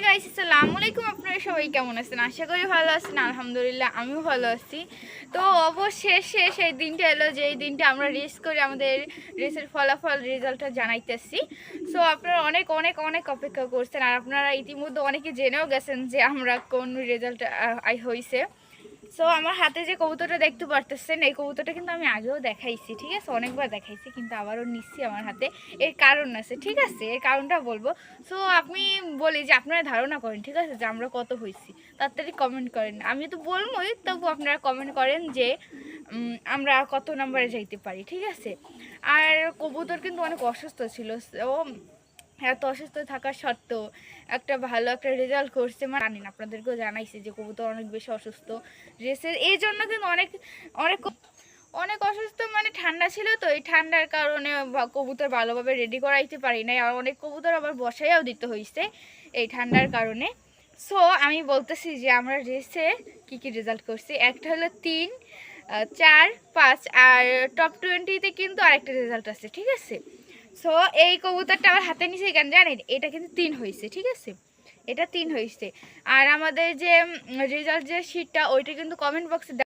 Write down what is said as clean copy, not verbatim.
Guys, আসসালামু আলাইকুম। আপনারা সবাই কেমন আছেন? আশা করি ভালো আছেন। আলহামদুলিল্লাহ আমিও ভালো আছি। তো অবশেষে সেই দিনটা এলো যেই দিনটা আমরা রেস করে আমাদের রেসের ফলাফল রেজাল্টটা জানাইতেছি। সো আপনারা অনেক অনেক অনেক অপেক্ষা করছেন, আর আপনারা ইতিমধ্যে অনেকে জেনেও গেছেন যে আমরা কোন রেজাল্ট হয়েছে। সো আমার হাতে যে কবুতরটা দেখতে পারতেছেন, এই কবুতরটা কিন্তু আমি আগেও দেখাইছি, ঠিক আছে, অনেকবার দেখাইছি, কিন্তু আবারও নিচ্ছি আমার হাতে। এর কারণ আছে, ঠিক আছে, এর কারণটা বলবো। সো আপনি বলি যে আপনারা ধারণা করেন, ঠিক আছে, যে আমরা কত হয়েছি, তাড়াতাড়ি কমেন্ট করেন। আমি তো বলবোই, তবু আপনারা কমেন্ট করেন যে আমরা কত নাম্বারে যাইতে পারি, ঠিক আছে। আর কবুতর কিন্তু অনেক অসুস্থ ছিল, ও এত অসুস্থ থাকা সত্ত্বেও একটা ভালো একটা রেজাল্ট করছে। মানে জানি না, আপনাদেরকেও জানাইছি যে কবুতর অনেক বেশি অসুস্থ রেসের এই জন্য, কিন্তু অনেক অনেক অনেক অসুস্থ। মানে ঠান্ডা ছিল, তো এই ঠান্ডার কারণে কবুতর ভালোভাবে রেডি করাইতে পারি নাই, আর অনেক কবুতর আবার বসাইয়াও দিতে হয়েছে এই ঠান্ডার কারণে। সো আমি বলতেছি যে আমরা রেসে কি কি রেজাল্ট করছি। একটা হলো 3, 4, 5, আর টপ 20-তে কিন্তু আরেকটা রেজাল্ট আছে, ঠিক আছে। সো এই কবুতরটা আমার হাতে নিচে কেন জানেন, এটা কিন্তু 3 হয়েছে, ঠিক আছে, এটা 3 হয়েছে। আর আমাদের যে রেজাল্ট যে শিটটা, ওইটা কিন্তু কমেন্ট বক্সে